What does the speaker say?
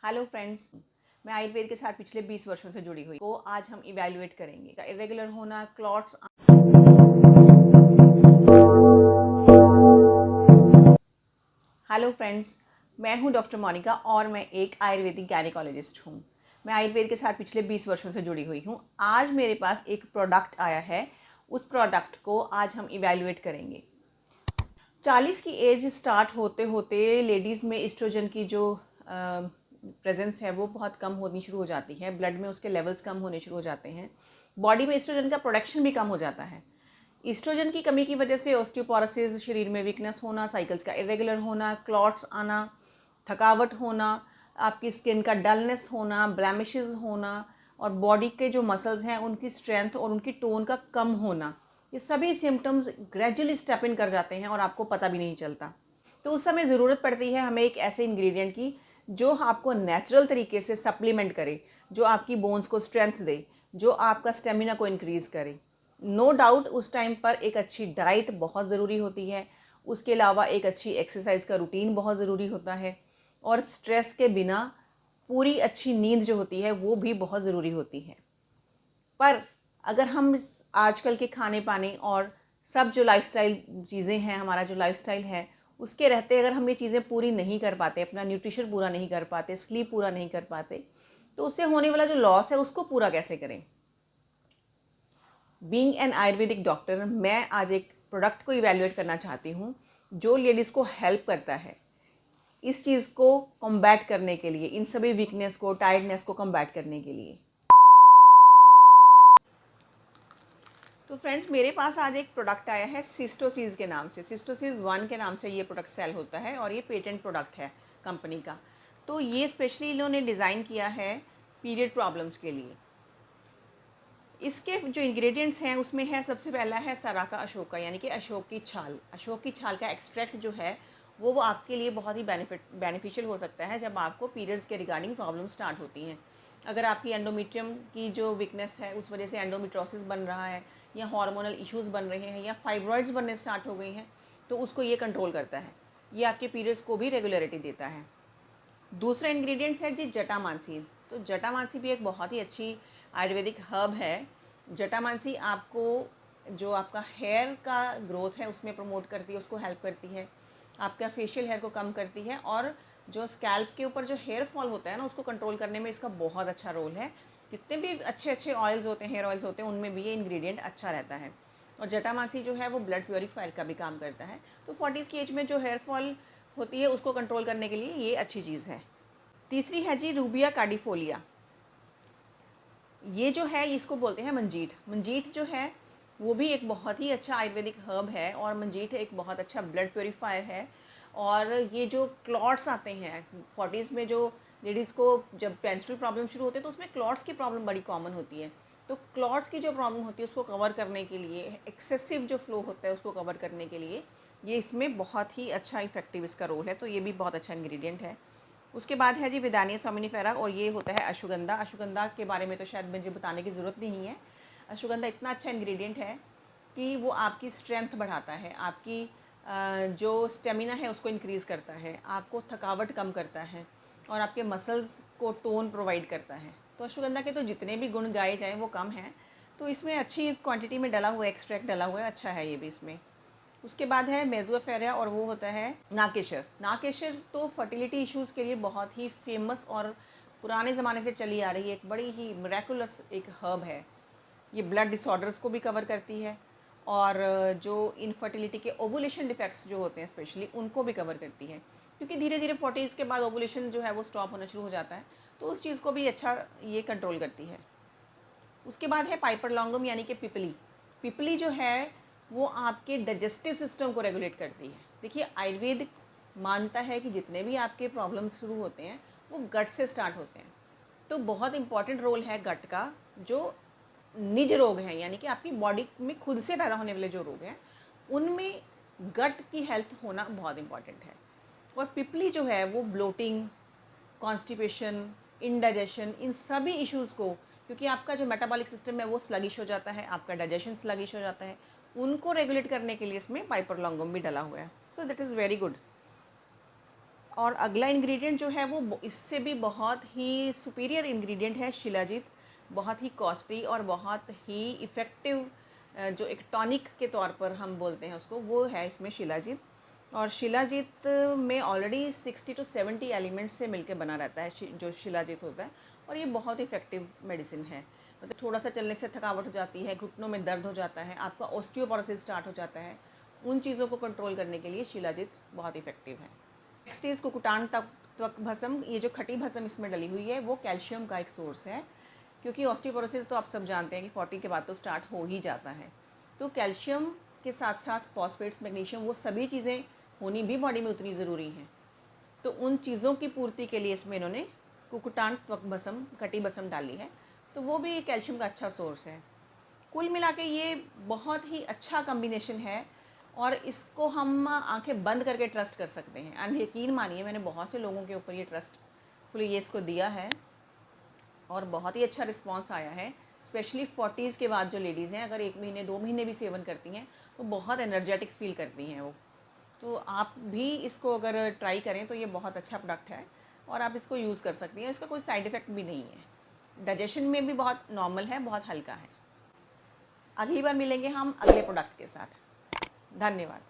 Hello friends, मैं आयुर्वेद के साथ पिछले 20 वर्षों से जुड़ी हुई को आज हम इवैल्यूएट करेंगे। इरेगुलर होना, क्लॉट्स। हेलो फ्रेंड्स, मैं हूं डॉक्टर मोनिका और मैं एक आयुर्वेदिक गायनेकोलॉजिस्ट हूं। मैं आयुर्वेद के साथ पिछले 20 वर्षों से जुड़ी हुई हूं। आज मेरे पास एक प्रोडक्ट आया है, उस प्रोडक्ट को आज हम इवैल्यूएट करेंगे। 40 की एज स्टार्ट होते होते लेडीज़ में एस्ट्रोजन की जो प्रेजेंस है वो बहुत कम होनी शुरू हो जाती है। ब्लड में उसके लेवल्स कम होने शुरू हो जाते हैं। बॉडी में एस्ट्रोजन का प्रोडक्शन भी कम हो जाता है। एस्ट्रोजन की कमी की वजह से ऑस्टियोपोरोसिस, शरीर में वीकनेस होना, साइकिल्स का इरेगुलर होना, क्लॉट्स आना, थकावट होना, आपकी स्किन का डलनेस होना, ब्लैमिशेस होना और बॉडी के जो मसल्स हैं उनकी स्ट्रेंथ और उनकी टोन का कम होना, ये सभी सिम्टम्स ग्रेजुअली स्टेप इन कर जाते हैं और आपको पता भी नहीं चलता। तो उस समय ज़रूरत पड़ती है हमें एक ऐसे इंग्रेडिएंट की जो आपको नेचुरल तरीके से सप्लीमेंट करे, जो आपकी बोन्स को स्ट्रेंथ दे, जो आपका स्टेमिना को इंक्रीज़ करे। नो डाउट उस टाइम पर एक अच्छी डाइट बहुत ज़रूरी होती है। उसके अलावा एक अच्छी एक्सरसाइज का रूटीन बहुत ज़रूरी होता है और स्ट्रेस के बिना पूरी अच्छी नींद जो होती है वो भी बहुत ज़रूरी होती है। पर अगर हम आजकल के खाने पाने और सब जो लाइफस्टाइल चीज़ें हैं, हमारा जो लाइफस्टाइल है उसके रहते अगर हम ये चीज़ें पूरी नहीं कर पाते, अपना न्यूट्रिशन पूरा नहीं कर पाते, स्लीप पूरा नहीं कर पाते, तो उससे होने वाला जो लॉस है उसको पूरा कैसे करें। बीइंग एन आयुर्वेदिक डॉक्टर, मैं आज एक प्रोडक्ट को इवेल्युएट करना चाहती हूँ जो लेडीज़ को हेल्प करता है इस चीज़ को कॉम्बैट करने के लिए, इन सभी वीकनेस को, टायर्डनेस को कॉम्बैट करने के लिए। तो फ्रेंड्स, मेरे पास आज एक प्रोडक्ट आया है सिस्टोसीज के नाम से। सिस्टोसीज 1 के नाम से ये प्रोडक्ट सेल होता है और ये पेटेंट प्रोडक्ट है कंपनी का। तो ये स्पेशली इन्होंने डिज़ाइन किया है पीरियड प्रॉब्लम्स के लिए। इसके जो इंग्रेडिएंट्स हैं उसमें है, सबसे पहला है सराका अशोका, यानी कि अशोक की छाल। अशोक की छाल का एक्सट्रैक्ट जो है वो आपके लिए बहुत ही बेनिफिशियल हो सकता है जब आपको पीरियड्स के रिगार्डिंग प्रॉब्लम स्टार्ट होती हैं। अगर आपकी एंडोमेट्रियम की जो वीकनेस है उस वजह से एंडोमेट्रोसिस बन रहा है, या हार्मोनल इश्यूज़ बन रहे हैं, या फाइब्रॉइड्स बनने स्टार्ट हो गई हैं, तो उसको ये कंट्रोल करता है। ये आपके पीरियड्स को भी रेगुलरिटी देता है। दूसरा इंग्रेडिएंट्स है जी जटामांसी। तो जटामांसी भी एक बहुत ही अच्छी आयुर्वेदिक हर्ब है। जटामांसी आपको जो आपका हेयर का ग्रोथ है उसमें प्रमोट करती है, उसको हेल्प करती है, आपका फेशियल हेयर को कम करती है और जो स्कैल्प के ऊपर जो हेयर फॉल होता है ना उसको कंट्रोल करने में इसका बहुत अच्छा रोल है। जितने भी अच्छे अच्छे ऑयल्स होते हैं, हेयर ऑयल्स होते हैं, उनमें भी ये इंग्रेडिएंट अच्छा रहता है। और जटामांसी जो है वो ब्लड प्योरीफायर का भी काम करता है। तो 40s की एज में जो हेयर फॉल होती है उसको कंट्रोल करने के लिए ये अच्छी चीज़ है। तीसरी है जी रूबिया कार्डिफोलिया। ये जो है इसको बोलते हैं मंजीठ। मंजीठ जो है वो भी एक बहुत ही अच्छा आयुर्वेदिक हर्ब है और मंजीठ एक बहुत अच्छा ब्लड प्योरीफायर है। और ये जो क्लॉट्स आते हैं 40s में, जो लेडीज़ को जब मेंस्ट्रुअल प्रॉब्लम शुरू होते हैं तो उसमें क्लॉट्स की प्रॉब्लम बड़ी कॉमन होती है। तो क्लॉट्स की जो प्रॉब्लम होती है उसको कवर करने के लिए, एक्सेसिव जो फ्लो होता है उसको कवर करने के लिए ये इसमें बहुत ही अच्छा इफेक्टिव इसका रोल है। तो ये भी बहुत अच्छा इंग्रेडिएंट है। उसके बाद है जी विदानिया सोमिनिफेरा, और ये होता है अश्वगंधा। अश्वगंधा के बारे में तो शायद मुझे बताने की ज़रूरत नहीं है। अश्वगंधा इतना अच्छा इंग्रेडिएंट है कि वो आपकी स्ट्रेंथ बढ़ाता है, आपकी जो स्टेमिना है उसको इंक्रीज़ करता है, आपको थकावट कम करता है और आपके मसल्स को टोन प्रोवाइड करता है। तो अश्वगंधा के तो जितने भी गुण गाए जाएँ वो कम हैं। तो इसमें अच्छी क्वांटिटी में डला हुआ एक्सट्रैक्ट डला हुआ है, अच्छा है ये भी इसमें। उसके बाद है मेजोफेरिया, और वो होता है नाकेशर। नाकेशर तो फर्टिलिटी इश्यूज़ के लिए बहुत ही फेमस और पुराने ज़माने से चली आ रही है, एक बड़ी ही मिरेकुलस एक हर्ब है। ये ब्लड डिसऑर्डर्स को भी कवर करती है और जो इनफर्टिलिटी के ओवुलेशन डिफेक्ट्स जो होते हैं स्पेशली उनको भी कवर करती है, क्योंकि धीरे धीरे 40s के बाद ओवुलेशन जो है वो स्टॉप होना शुरू हो जाता है। तो उस चीज़ को भी अच्छा ये कंट्रोल करती है। उसके बाद है पाइपर लॉन्गम, यानी कि पिपली। पिपली जो है वो आपके डाइजेस्टिव सिस्टम को रेगुलेट करती है। देखिए, आयुर्वेद मानता है कि जितने भी आपके प्रॉब्लम्स शुरू होते हैं वो गट से स्टार्ट होते हैं। तो बहुत इंपॉर्टेंट रोल है गट का। जो निज रोग हैं, यानी कि आपकी बॉडी में खुद से पैदा होने वाले जो रोग हैं उनमें गट की हेल्थ होना बहुत इंपॉर्टेंट है। और पिपली जो है वो ब्लोटिंग, कॉन्स्टिपेशन, इंडाइजेशन, इन सभी इश्यूज़ को, क्योंकि आपका जो मेटाबॉलिक सिस्टम है वो स्लगिश हो जाता है, आपका डाइजेशन स्लगिश हो जाता है, उनको रेगुलेट करने के लिए इसमें पाइपर लॉन्गम भी डला हुआ है। So that is very good. और अगला इंग्रेडिएंट जो है वो इससे भी बहुत ही सुपीरियर इंग्रेडिएंट है शिलाजीत। बहुत ही कॉस्टली और बहुत ही इफ़ेक्टिव, जो एक टॉनिक के तौर पर हम बोलते हैं उसको, वो है इसमें शिलाजीत। और शिलाजीत में ऑलरेडी 60 to 70 एलिमेंट्स से मिलकर बना रहता है जो शिलाजीत होता है। और ये बहुत इफ़ेक्टिव मेडिसिन है। मतलब थोड़ा सा चलने से थकावट हो जाती है, घुटनों में दर्द हो जाता है, आपका ऑस्टियोपोरोसिस स्टार्ट हो जाता है, उन चीज़ों को कंट्रोल करने के लिए शिलाजीत बहुत इफ़ेक्टिव है। नेक्स्ट इज़ कुकुटान त्वक भस्म। ये जो खटी भस्म इसमें डली हुई है वो कैल्शियम का एक सोर्स है, क्योंकि ऑस्टियोपोरोसिस तो आप सब जानते हैं कि 40 के बाद तो स्टार्ट हो ही जाता है। तो कैल्शियम के साथ साथ फॉस्फेट्स, मैग्नीशियम, वो सभी चीज़ें होनी भी बॉडी में उतनी ज़रूरी हैं। तो उन चीज़ों की पूर्ति के लिए इसमें इन्होंने कुकुटान त्वक भस्म, खटी भस्म डाली है, तो वो भी कैल्शियम का अच्छा सोर्स है। कुल मिला के ये बहुत ही अच्छा कॉम्बिनेशन है और इसको हम आंखें बंद करके ट्रस्ट कर सकते हैं। एंड यकीन मानिए, मैंने बहुत से लोगों के ऊपर ये ट्रस्टफुली ये इसको दिया है और बहुत ही अच्छा रिस्पांस आया है। स्पेशली 40s के बाद जो लेडीज़ हैं, अगर 1 महीने 2 महीने भी सेवन करती हैं तो बहुत एनर्जेटिक फील करती हैं वो। तो आप भी इसको अगर ट्राई करें तो ये बहुत अच्छा प्रोडक्ट है और आप इसको यूज़ कर सकती हैं। इसका कोई साइड इफ़ेक्ट भी नहीं है, डाइजेशन में भी बहुत नॉर्मल है, बहुत हल्का है। अगली बार मिलेंगे हम अगले प्रोडक्ट के साथ। धन्यवाद।